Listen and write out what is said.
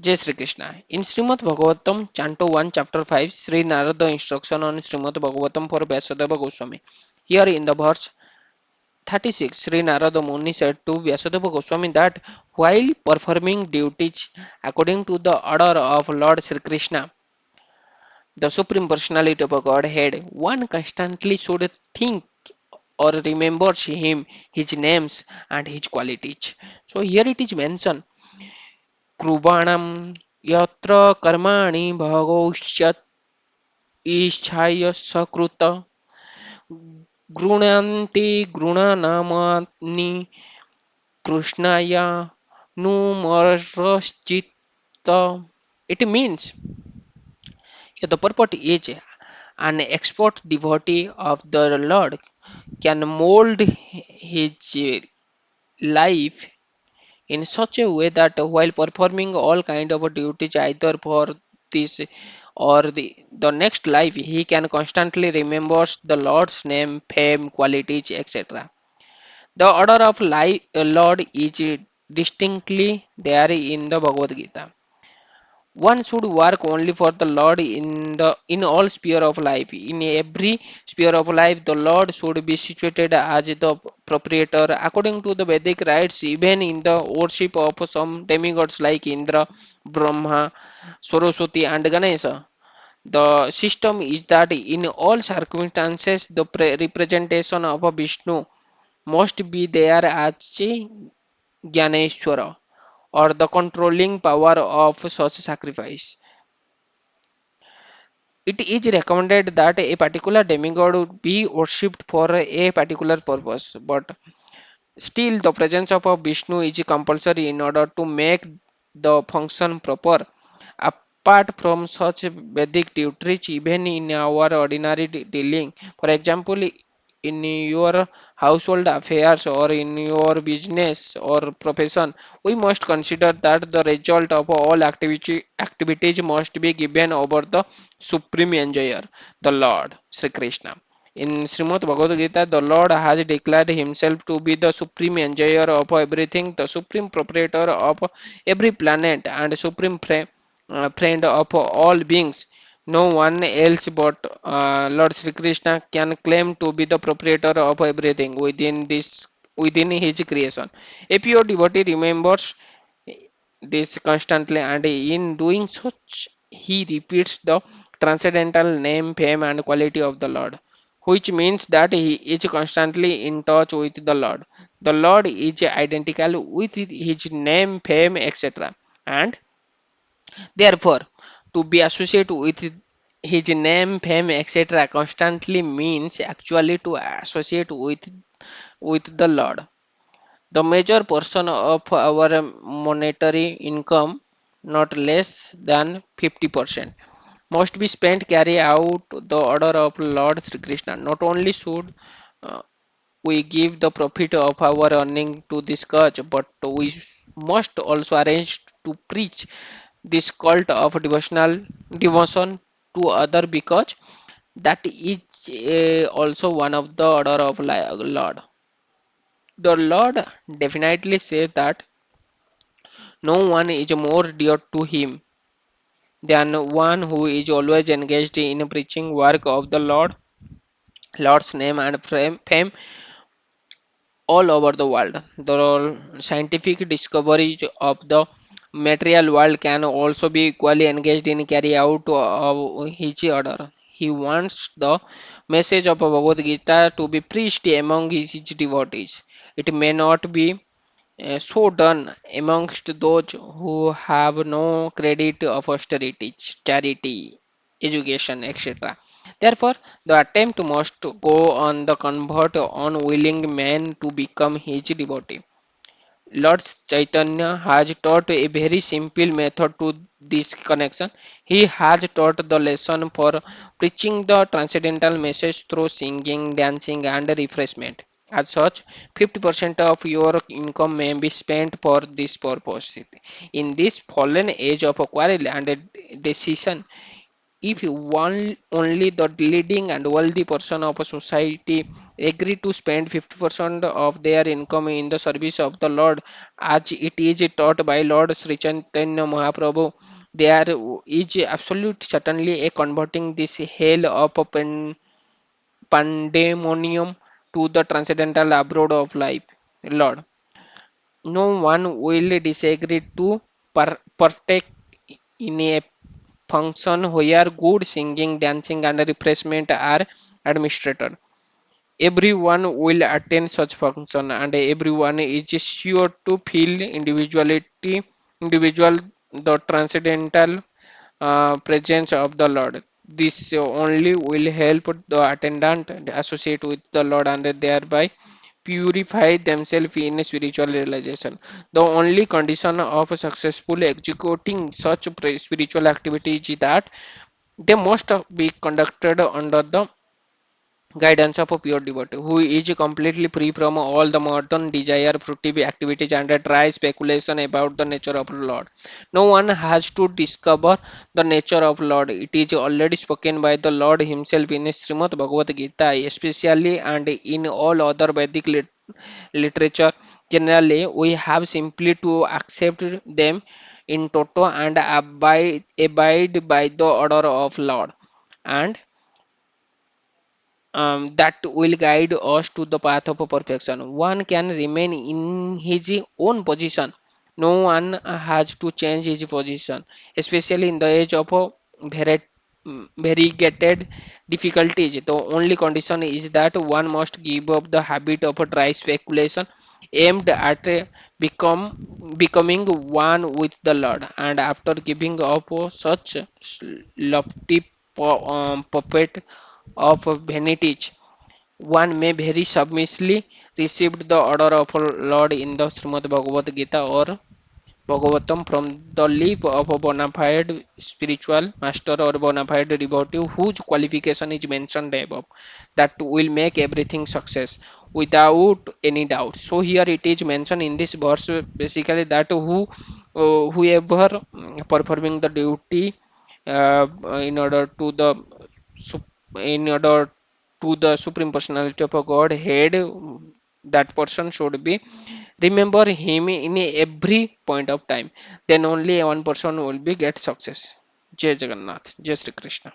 Jai Sri Krishna. In Srimad Bhagavatam, Canto 1, Chapter 5, Sri Narada instruction on Srimad Bhagavatam for Vyasadeva Goswami. Here in the verse 36, Sri Narada Muni said to Vyasadeva Goswami that while performing duties according to the order of Lord Sri Krishna, the Supreme Personality of Godhead, one constantly should think or remembers him, his names and his qualities. So here it is mentioned Krubanam yatra karmani bhagoshyat इच्छाय सकृत गृह्णन्ति गृह्णनामानि कृष्णाय नुमरश्चित्त. It means the purport is an expert devotee of the Lord can mold his life in such a way that while performing all kind of duties either for this or the next life he can constantly remembers the Lord's name, fame, qualities, etc. The order of life Lord is distinctly there in the Bhagavad Gita. One should work only for the Lord in all sphere of life. In every sphere of life the Lord should be situated as the proprietor according to the Vedic rites. Even in the worship of some demigods like Indra, Brahma, Saraswati and Ganesha, the system is that in all circumstances the representation of a Vishnu must be there as a Gyaneshwara or the controlling power of such sacrifice. It is recommended that a particular demigod would be worshipped for a particular purpose, but still the presence of a Vishnu is compulsory in order to make the function proper. Apart from such Vedic duties, even in our ordinary dealing, for example, in your household affairs or in your business or profession, we must consider that the result of all activities must be given over the supreme enjoyer, the Lord Sri Krishna. In Srimad Bhagavad Gita, the Lord has declared himself to be the supreme enjoyer of everything, the supreme proprietor of every planet, and supreme friend of all beings. No one else but Lord Sri Krishna can claim to be the proprietor of everything within his creation. A pure devotee remembers this constantly, and in doing such, he repeats the transcendental name, fame, and quality of the Lord, which means that he is constantly in touch with the Lord. The Lord is identical with his name, fame, etc. And therefore, to be associated with his name, fame, etc. constantly means actually to associate with the Lord. The major portion of our monetary income, not less than 50%, must be spent carry out the order of Lord Sri Krishna. Not only should uh, we give the profit of our earning to this cause, but we must also arrange to preach this cult of devotion to other because that is also one of the order of Lord. The Lord definitely says that no one is more dear to him than one who is always engaged in preaching work of the Lord's name and fame all over the world. The scientific discoveries of the material world can also be equally engaged in carry out of his order. He wants the message of Bhagavad Gita to be preached among his devotees. It may not be so done amongst those who have no credit of austerity, charity, education, etc. Therefore, the attempt must go on the convert unwilling man to become his devotee. Lord Chaitanya has taught a very simple method to this connection. He has taught the lesson for preaching the transcendental message through singing, dancing, and refreshment. As such, 50% of your income may be spent for this purpose. In this fallen age of quarrel and decision, if one only the leading and wealthy person of a society agree to spend 50% of their income in the service of the Lord, as it is taught by Lord Sri Chaitanya Mahaprabhu, there is absolute certainly a converting this hell of a pandemonium to the transcendental abroad of life. Lord, no one will disagree to partake in a function where good singing, dancing, and refreshment are administered. Everyone will attend such function, and everyone is sure to feel individual the transcendental presence of the Lord. This only will help the attendant associate with the Lord and thereby purify themselves in spiritual realization. The only condition of successfully executing such spiritual activity is that they must be conducted under the guidance of a pure devotee who is completely free from all the modern desire, fruitive activities, and dry speculation about the nature of the Lord. No one has to discover the nature of Lord. It is already spoken by the Lord Himself in Śrīmad-Bhāgavatam, especially and in all other Vedic literature. Generally, we have simply to accept them in toto and abide by the order of Lord. And that will guide us to the path of perfection. One can remain in his own position. No one has to change his position, especially in the age of variegated difficulties. The only condition is that one must give up the habit of dry speculation aimed at becoming one with the Lord. And after giving up such lofty puppet of vanity, one may very submissively receive the order of Lord in the Srimad Bhagavad Gita or Bhagavatam from the lip of a bona fide spiritual master or bona fide devotee whose qualification is mentioned above. That will make everything success without any doubt. So here it is mentioned in this verse basically that whoever performing the duty in order to the in order to the supreme personality of a godhead, that person should be remember him in every point of time, then only one person will be get success. Jai Jagannath, Jai Shri Krishna.